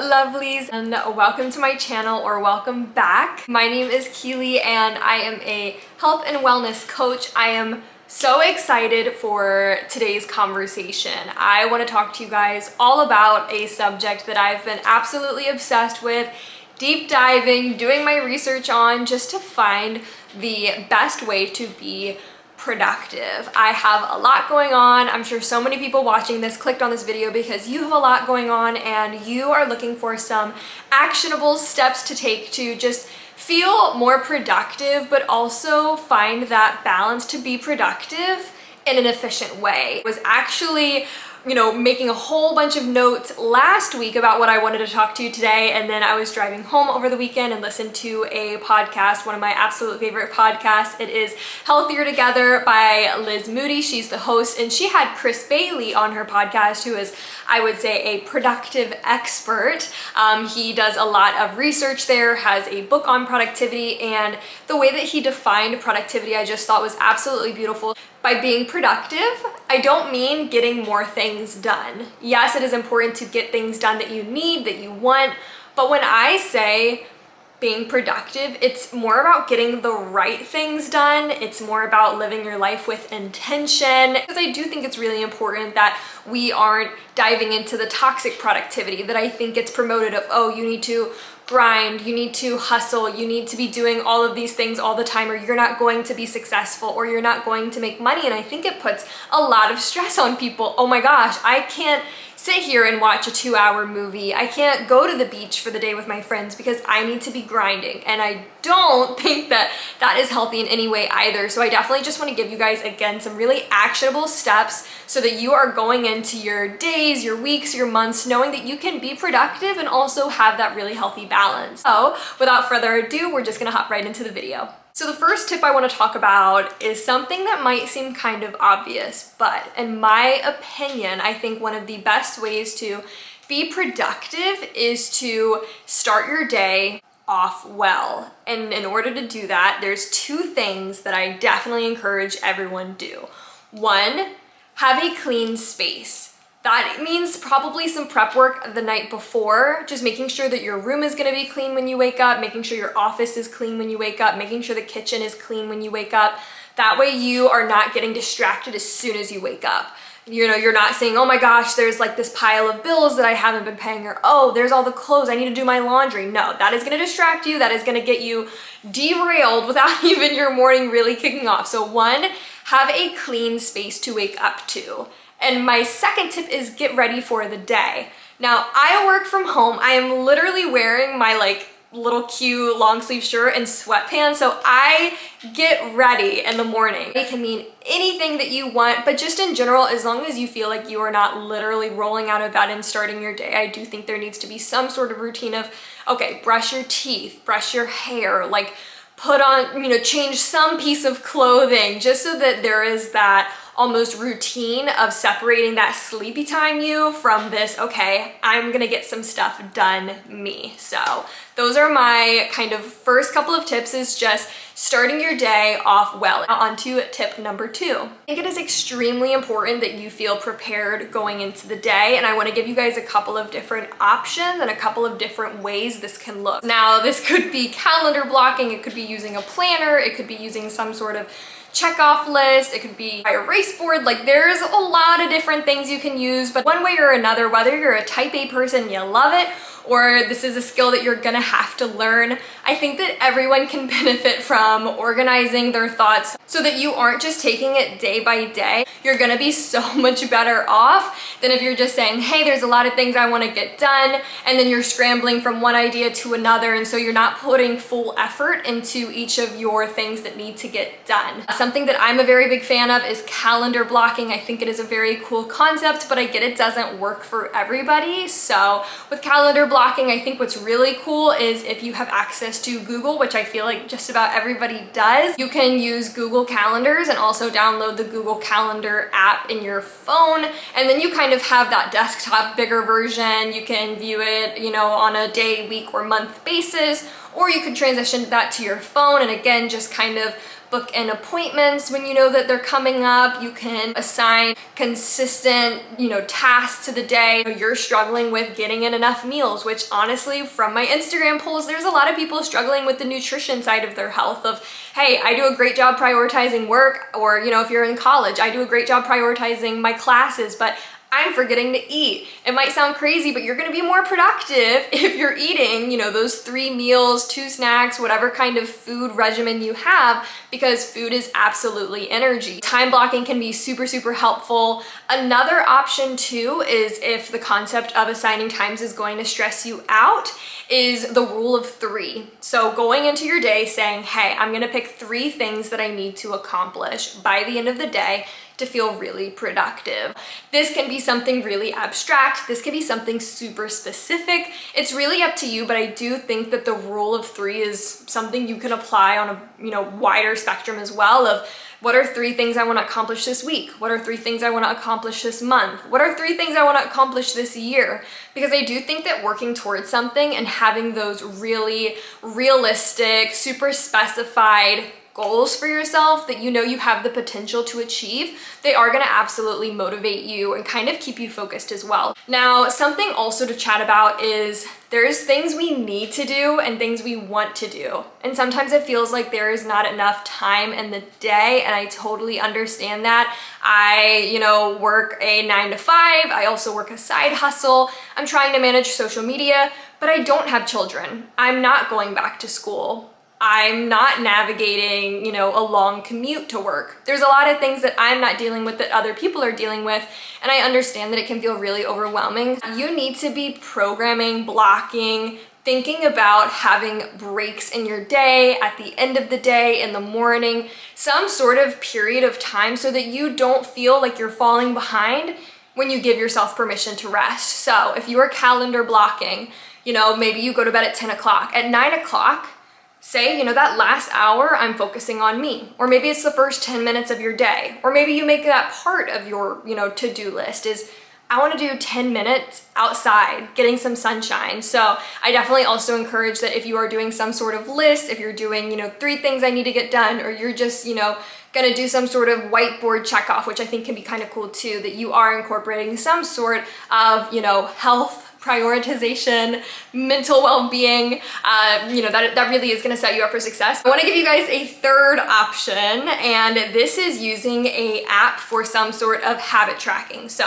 lovelies, and welcome to my channel, or welcome back. My name is Keely and I am a health and wellness coach. I am so excited for today's conversation. I want to talk to you guys all about a subject that I've been absolutely obsessed with, deep diving, doing my research on, just to find the best way to be productive. I have a lot going on. I'm sure so many people watching this clicked on this video because you have a lot going on and you are looking for some actionable steps to take to just feel more productive, but also find that balance to be productive in an efficient way. I was actually making a whole bunch of notes last week about what I wanted to talk to you today, and then I was driving home over the weekend and listened to a podcast, one of my absolute favorite podcasts. It is Healthier Together by Liz Moody. She's the host, and she had Chris Bailey on her podcast, who is, I would say, a productive expert. He does a lot of research there, has a book on productivity, and the way that he defined productivity I just thought was absolutely beautiful. By being productive, I don't mean getting more things done. Yes, it is important to get things done that you need, that you want, but when I say being productive, it's more about getting the right things done. It's more about living your life with intention, because I do think it's really important that we aren't diving into the toxic productivity that I think gets promoted of, oh, you need to grind, you need to hustle, you need to be doing all of these things all the time, or you're not going to be successful, or you're not going to make money. And I think it puts a lot of stress on people. Oh my gosh, I can't sit here and watch a 2-hour movie. I can't go to the beach for the day with my friends because I need to be grinding. And I don't think that that is healthy in any way either. So I definitely just want to give you guys, again, some really actionable steps so that you are going into your days, your weeks, your months, knowing that you can be productive and also have that really healthy balance. So without further ado, we're just gonna hop right into the video. So the first tip I want to talk about is something that might seem kind of obvious, but in my opinion, I think one of the best ways to be productive is to start your day off well. And in order to do that, there's 2 things that I definitely encourage everyone do. 1, have a clean space. That means probably some prep work the night before, just making sure that your room is gonna be clean when you wake up, making sure your office is clean when you wake up, making sure the kitchen is clean when you wake up. That way you are not getting distracted as soon as you wake up. You're not saying, oh my gosh, there's like this pile of bills that I haven't been paying, or oh, there's all the clothes, I need to do my laundry. No, that is gonna distract you. That is gonna get you derailed without even your morning really kicking off. So 1, have a clean space to wake up to. And my second tip is get ready for the day. Now, I work from home. I am literally wearing my little cute long sleeve shirt and sweatpants, so I get ready in the morning. It can mean anything that you want, but just in general, as long as you feel like you are not literally rolling out of bed and starting your day, I do think there needs to be some sort of routine of, okay, brush your teeth, brush your hair, put on, change some piece of clothing, just so that there is that almost routine of separating that sleepy time you from this, okay, I'm gonna get some stuff done me. So those are my kind of first couple of tips, is just starting your day off well. Now on to tip number 2. I think it is extremely important that you feel prepared going into the day, and I want to give you guys a couple of different options and a couple of different ways this can look. Now, this could be calendar blocking, it could be using a planner, it could be using some sort of check-off list, it could be a race board. There's a lot of different things you can use, but one way or another, whether you're a type A person, you love it, or this is a skill that you're gonna have to learn, I think that everyone can benefit from organizing their thoughts so that you aren't just taking it day by day. You're gonna be so much better off than if you're just saying, hey, there's a lot of things I wanna get done, and then you're scrambling from one idea to another, and so you're not putting full effort into each of your things that need to get done. Something that I'm a very big fan of is calendar blocking. I think it is a very cool concept, but I get it doesn't work for everybody. So with calendar blocking, I think what's really cool is if you have access to Google, which I feel like just about everybody does, you can use Google Calendars and also download the Google Calendar app in your phone, and then you kind of have that desktop bigger version. You can view it, on a day, week, or month basis, or you could transition that to your phone and again just kind of book in appointments when you know that they're coming up. You can assign consistent, tasks to the day. You're struggling with getting in enough meals, which honestly, from my Instagram polls, there's a lot of people struggling with the nutrition side of their health of, hey, I do a great job prioritizing work, or, if you're in college, I do a great job prioritizing my classes, but I'm forgetting to eat. It might sound crazy, but you're gonna be more productive if you're eating, those 3 meals, 2 snacks, whatever kind of food regimen you have, because food is absolutely energy. Time blocking can be super, super helpful. Another option too is if the concept of assigning times is going to stress you out, is the rule of 3. So going into your day saying, hey, I'm gonna pick 3 things that I need to accomplish by the end of the day to feel really productive. This can be something really abstract. This can be something super specific. It's really up to you, but I do think that the rule of 3 is something you can apply on a wider spectrum as well of what are 3 things I want to accomplish this week? What are 3 things I want to accomplish this month? What are 3 things I want to accomplish this year? Because I do think that working towards something and having those really realistic, super specified goals for yourself that you have the potential to achieve, they are going to absolutely motivate you and kind of keep you focused as well. Now, something also to chat about is there's things we need to do and things we want to do. And sometimes it feels like there is not enough time in the day, and I totally understand that. I, work a 9 to 5. I also work a side hustle. I'm trying to manage social media, but I don't have children. I'm not going back to school. I'm not navigating, a long commute to work. There's a lot of things that I'm not dealing with that other people are dealing with, and I understand that it can feel really overwhelming. You need to be programming, blocking, thinking about having breaks in your day, at the end of the day, in the morning, some sort of period of time so that you don't feel like you're falling behind when you give yourself permission to rest. So if you are calendar blocking, maybe you go to bed at 10 o'clock. At 9 o'clock, say, that last hour I'm focusing on me. Or maybe it's the first 10 minutes of your day. Or maybe you make that part of your, to-do list is, I want to do 10 minutes outside, getting some sunshine. So I definitely also encourage that if you are doing some sort of list, if you're doing, 3 things I need to get done, or you're just, gonna do some sort of whiteboard check off, which I think can be kind of cool too, that you are incorporating some sort of, health prioritization, mental well-being, that really is gonna set you up for success. I wanna give you guys a third option, and this is using an app for some sort of habit tracking. So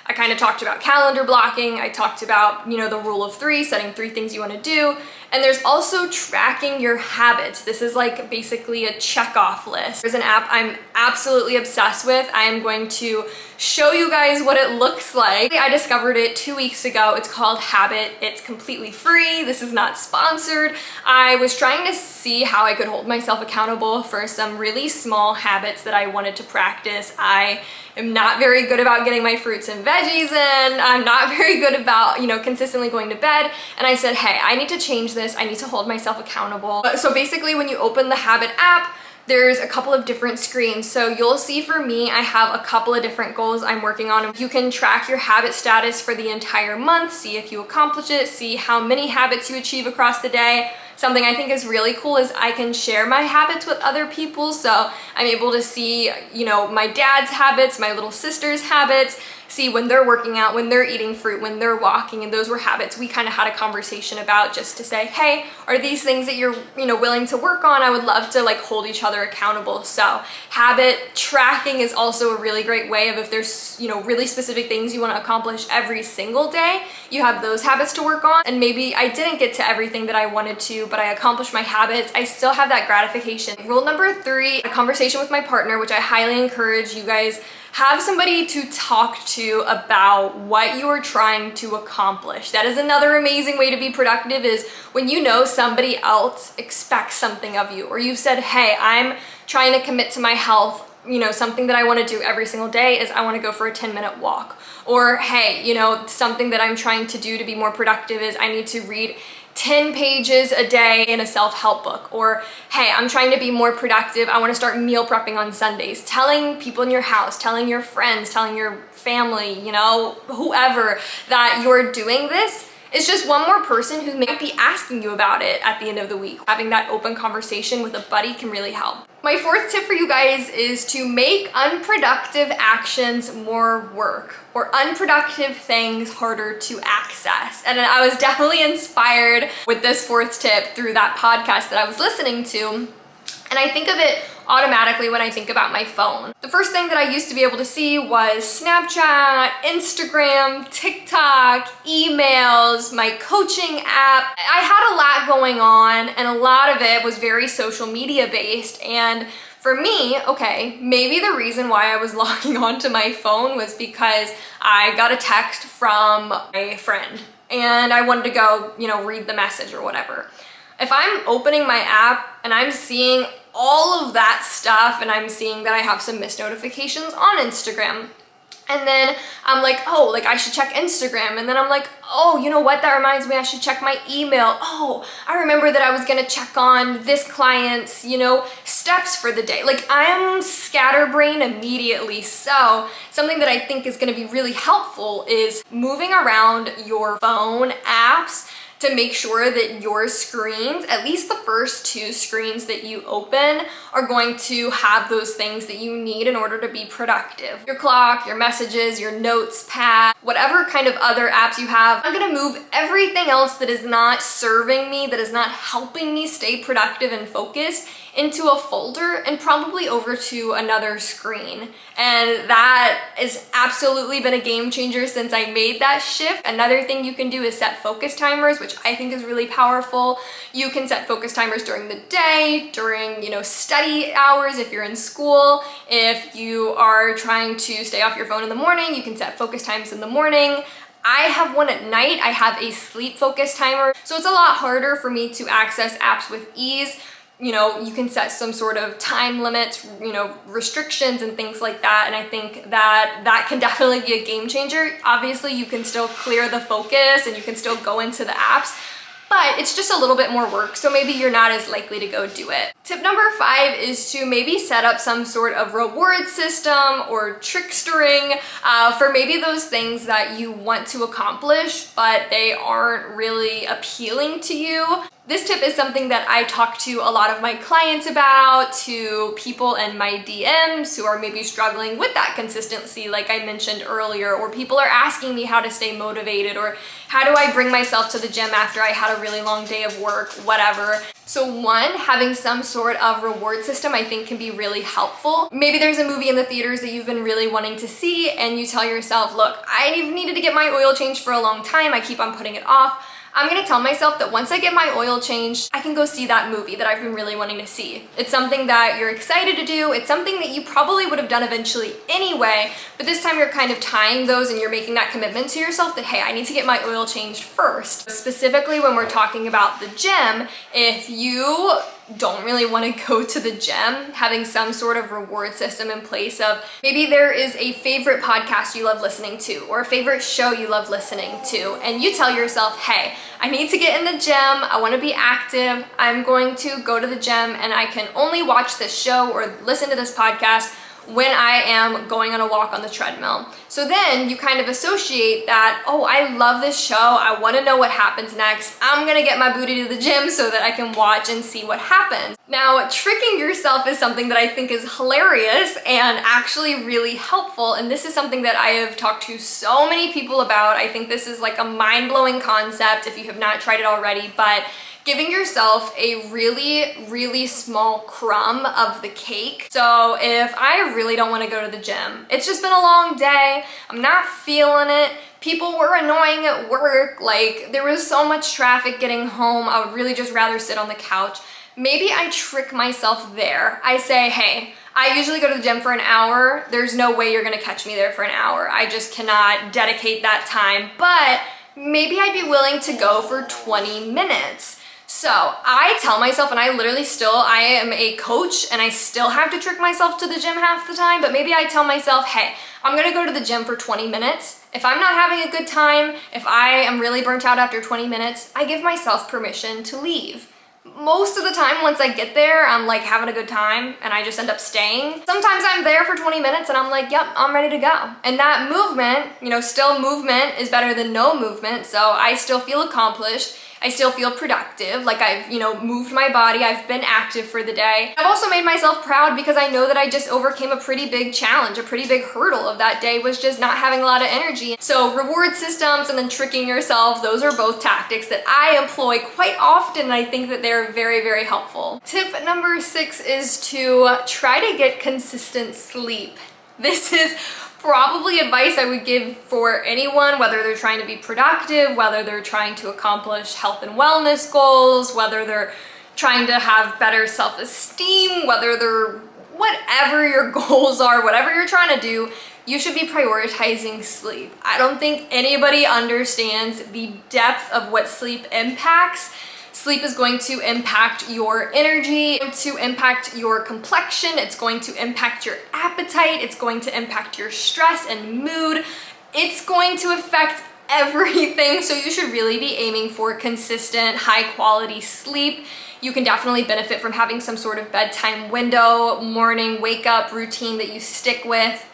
I kind of talked about calendar blocking. I talked about, the rule of 3, setting 3 things you want to do. And there's also tracking your habits. This is like basically a check-off list. There's an app I'm absolutely obsessed with. I am going to show you guys what it looks like. I discovered it 2 weeks ago. It's called Habit. It's completely free. This is not sponsored. I was trying to see how I could hold myself accountable for some really small habits that I wanted to practice. I am not very good about getting my fruits and veggies in. I'm not very good about, consistently going to bed. And I said, hey, I need to change this. I need to hold myself accountable. So basically when you open the Habit app, there's a couple of different screens. So you'll see for me, I have a couple of different goals I'm working on. You can track your habit status for the entire month, see if you accomplish it, see how many habits you achieve across the day. Something I think is really cool is I can share my habits with other people. So I'm able to see, my dad's habits, my little sister's habits, see when they're working out, when they're eating fruit, when they're walking, and those were habits we kind of had a conversation about, just to say, hey, are these things that you're, willing to work on? I would love to hold each other accountable. So habit tracking is also a really great way of, if there's, really specific things you want to accomplish every single day, you have those habits to work on. And maybe I didn't get to everything that I wanted to, but I accomplished my habits. I still have that gratification. Rule number 3, a conversation with my partner, which I highly encourage you guys. Have somebody to talk to about what you are trying to accomplish. That is another amazing way to be productive, is when somebody else expects something of you, or you've said, hey, I'm trying to commit to my health. Something that I want to do every single day is I want to go for a 10-minute walk. Or, hey, something that I'm trying to do to be more productive is I need to read 10 pages a day in a self-help book. Or, hey, I'm trying to be more productive. I want to start meal prepping on Sundays. Telling people in your house, telling your friends, telling your family, whoever, that you're doing this It's just one more person who might be asking you about it at the end of the week. Having that open conversation with a buddy can really help. My fourth tip for you guys is to make unproductive actions more work, or unproductive things harder to access. And I was definitely inspired with this fourth tip through that podcast that I was listening to. And I think of it automatically when I think about my phone. The first thing that I used to be able to see was Snapchat, Instagram, TikTok, emails, my coaching app. I had a lot going on, and a lot of it was very social media based. And for me, okay, maybe the reason why I was logging onto my phone was because I got a text from a friend and I wanted to go, read the message or whatever. If I'm opening my app and I'm seeing all of that stuff and I'm seeing that I have some missed notifications on Instagram, and then I'm like, oh, I should check Instagram. And then I'm like, oh, you know what? That reminds me, I should check my email. Oh, I remember that I was gonna check on this client's, steps for the day. I am scatterbrained immediately. So something that I think is gonna be really helpful is moving around your phone apps to make sure that your screens, at least the first two screens that you open, are going to have those things that you need in order to be productive. Your clock, your messages, your notes pad, whatever kind of other apps you have. I'm gonna move everything else that is not serving me, that is not helping me stay productive and focused, into a folder and probably over to another screen. And that has absolutely been a game changer since I made that shift. Another thing you can do is set focus timers, which I think is really powerful. You can set focus timers during the day, during, study hours if you're in school. If you are trying to stay off your phone in the morning, you can set focus times in the morning. I have one at night. I have a sleep focus timer. So it's a lot harder for me to access apps with ease. You can set some sort of time limits, restrictions and things like that. And I think that can definitely be a game changer. Obviously, you can still clear the focus and you can still go into the apps, but it's just a little bit more work. So maybe you're not as likely to go do it. Tip number 5 is to maybe set up some sort of reward system or trickstering for maybe those things that you want to accomplish, but they aren't really appealing to you. This tip is something that I talk to a lot of my clients about, to people in my DMs who are maybe struggling with that consistency, like I mentioned earlier, or people are asking me how to stay motivated, or how do I bring myself to the gym after I had a really long day of work, whatever. So one, having some sort of reward system I think can be really helpful. Maybe there's a movie in the theaters that you've been really wanting to see and you tell yourself, look, I've needed to get my oil changed for a long time. I keep on putting it off. I'm gonna tell myself that once I get my oil changed, I can go see that movie that I've been really wanting to see. It's something that you're excited to do. It's something that you probably would have done eventually anyway, but this time you're kind of tying those and you're making that commitment to yourself that, hey, I need to get my oil changed first. Specifically when we're talking about the gym, if you don't really want to go to the gym, having some sort of reward system in place of maybe there is a favorite podcast you love listening to or a favorite show you love listening to, and you tell yourself, hey, I need to get in the gym, I want to be active, I'm going to go to the gym and I can only watch this show or listen to this podcast when I am going on a walk on the treadmill. So then you kind of associate that, oh, I love this show, I want to know what happens next, I'm gonna get my booty to the gym so that I can watch and see what happens. Now, tricking yourself is something that I think is hilarious and actually really helpful, and this is something that I have talked to so many people about. I think this is like a mind-blowing concept if you have not tried it already, but giving yourself a really, really small crumb of the cake. So if I really don't want to go to the gym, it's just been a long day, I'm not feeling it, people were annoying at work, like there was so much traffic getting home, I would really just rather sit on the couch. Maybe I trick myself there. I say, hey, I usually go to the gym for an hour. There's no way you're gonna catch me there for an hour. I just cannot dedicate that time, but maybe I'd be willing to go for 20 minutes. So I tell myself, and I am a coach and I still have to trick myself to the gym half the time, but maybe I tell myself, hey, I'm gonna go to the gym for 20 minutes. If I'm not having a good time, if I am really burnt out after 20 minutes, I give myself permission to leave. most of the time once I get there, I'm like having a good time and I just end up staying. Sometimes I'm there for 20 minutes and I'm like, yep, I'm ready to go. And that movement, you know, still movement is better than no movement. So I still feel accomplished. I still feel productive, like I've, you know, moved my body, I've been active for the day. I've also made myself proud because I know that I just overcame a pretty big challenge, a pretty big hurdle of that day was just not having a lot of energy. So reward systems and then tricking yourself, those are both tactics that I employ quite often, and I think that they're very, very helpful. Tip number 6 is to try to get consistent sleep. This is probably advice I would give for anyone, whether they're trying to be productive, whether they're trying to accomplish health and wellness goals, whether they're trying to have better self-esteem, whether they're whatever your goals are, whatever you're trying to do, you should be prioritizing sleep. I don't think anybody understands the depth of what sleep impacts. Sleep is going to impact your energy, to impact your complexion, it's going to impact your appetite, it's going to impact your stress and mood. It's going to affect everything, so you should really be aiming for consistent, high quality sleep. You can definitely benefit from having some sort of bedtime window, morning wake up routine that you stick with.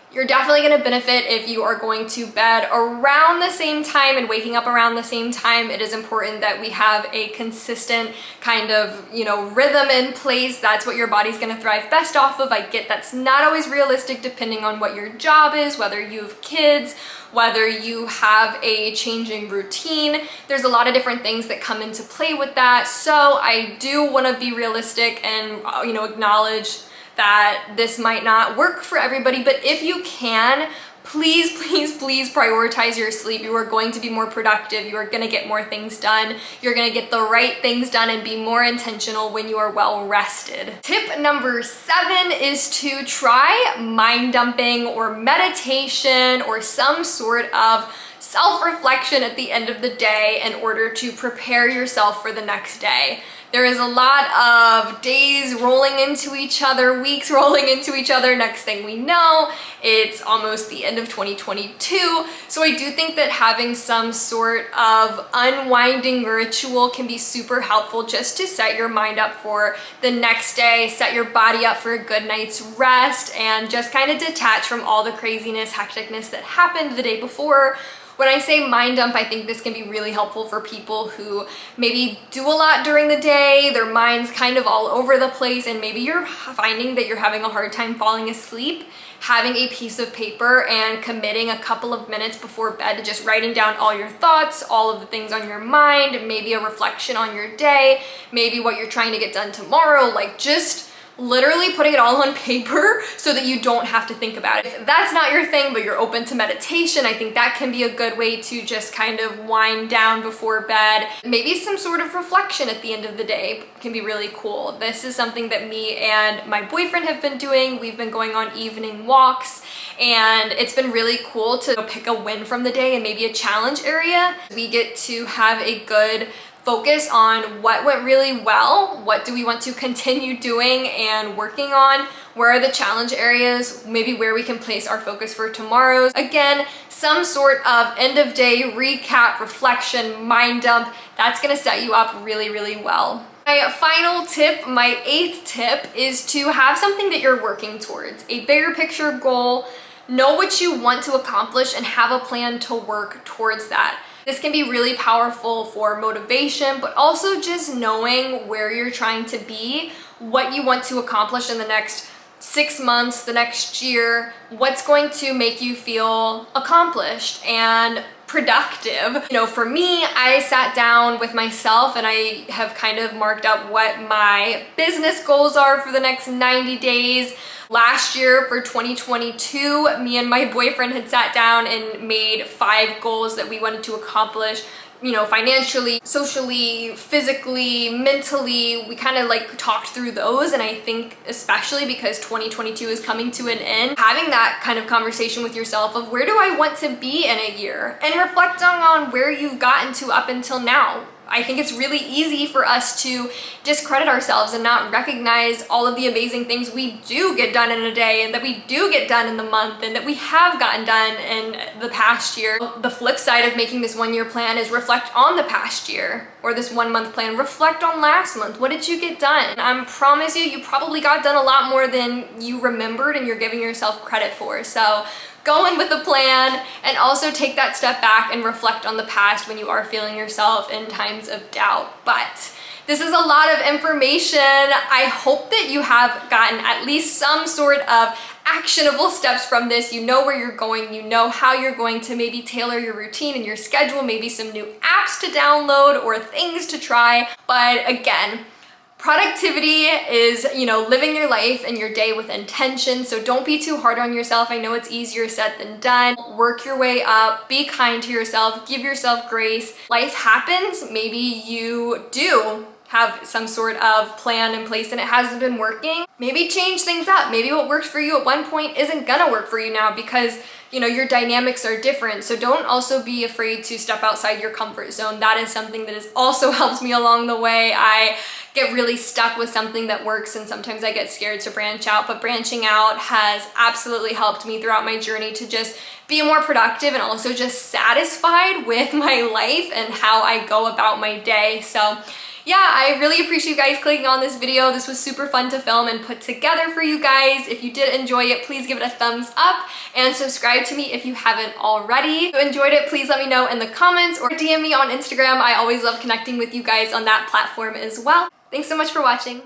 You're definitely going to benefit if you are going to bed around the same time and waking up around the same time. It is important that we have a consistent kind of, you know, rhythm in place. That's what your body's going to thrive best off of. I get that's not always realistic depending on what your job is, whether you have kids, whether you have a changing routine. There's a lot of different things that come into play with that. So I do want to be realistic and, you know, acknowledge that this might not work for everybody, but if you can, please, please, please prioritize your sleep. You are going to be more productive. You are going to get more things done. You're going to get the right things done and be more intentional when you are well rested. Tip number 7 is to try mind dumping or meditation or some sort of self-reflection at the end of the day in order to prepare yourself for the next day. There is a lot of days rolling into each other, weeks rolling into each other. Next thing we know, it's almost the end of 2022. So I do think that having some sort of unwinding ritual can be super helpful just to set your mind up for the next day, set your body up for a good night's rest, and just kind of detach from all the craziness, hecticness that happened the day before. When I say mind dump, I think this can be really helpful for people who maybe do a lot during the day, their mind's kind of all over the place, and maybe you're finding that you're having a hard time falling asleep. Having a piece of paper and committing a couple of minutes before bed to just writing down all your thoughts, all of the things on your mind, maybe a reflection on your day, maybe what you're trying to get done tomorrow, like just literally putting it all on paper so that you don't have to think about it. If that's not your thing, but you're open to meditation, I think that can be a good way to just kind of wind down before bed. Maybe some sort of reflection at the end of the day can be really cool. This is something that me and my boyfriend have been doing. We've been going on evening walks, and it's been really cool to pick a win from the day and maybe a challenge area. We get to have a good focus on what went really well, what do we want to continue doing and working on, where are the challenge areas, maybe where we can place our focus for tomorrow's. Again, some sort of end of day recap, reflection, mind dump, that's gonna set you up really, really well. My final tip, my 8th tip, is to have something that you're working towards, a bigger picture goal. Know what you want to accomplish and have a plan to work towards that. This can be really powerful for motivation, but also just knowing where you're trying to be, what you want to accomplish in the next 6 months, the next year, what's going to make you feel accomplished and productive. You know, for me, I sat down with myself and I have kind of marked up what my business goals are for the next 90 days. Last year for 2022, me and my boyfriend had sat down and made 5 goals that we wanted to accomplish, you know, financially, socially, physically, mentally. We kind of like talked through those, and I think especially because 2022 is coming to an end, having that kind of conversation with yourself of where do I want to be in a year, and reflecting on where you've gotten to up until now. I think it's really easy for us to discredit ourselves and not recognize all of the amazing things we do get done in a day, and that we do get done in the month, and that we have gotten done in the past year. The flip side of making this 1-year plan is reflect on the past year. or this 1 month plan, reflect on last month. What did you get done? I promise you probably got done a lot more than you remembered and you're giving yourself credit for. So go in with a plan and also take that step back and reflect on the past when you are feeling yourself in times of doubt. But this is a lot of information. I hope that you have gotten at least some sort of actionable steps from this. You know where you're going, you know how you're going to maybe tailor your routine and your schedule, maybe some new apps to download or things to try. But again, productivity is, living your life and your day with intention. So don't be too hard on yourself. I know it's easier said than done. Work your way up, be kind to yourself, give yourself grace. Life happens. Maybe you do have some sort of plan in place and it hasn't been working. Maybe change things up. Maybe what worked for you at one point isn't gonna work for you now because your dynamics are different. So don't also be afraid to step outside your comfort zone. That is something that has also helped me along the way. I get really stuck with something that works and sometimes I get scared to branch out, but branching out has absolutely helped me throughout my journey to just be more productive and also just satisfied with my life and how I go about my day. So yeah, I really appreciate you guys clicking on this video. This was super fun to film and put together for you guys. If you did enjoy it, please give it a thumbs up and subscribe to me if you haven't already. If you enjoyed it, please let me know in the comments or DM me on Instagram. I always love connecting with you guys on that platform as well. Thanks so much for watching.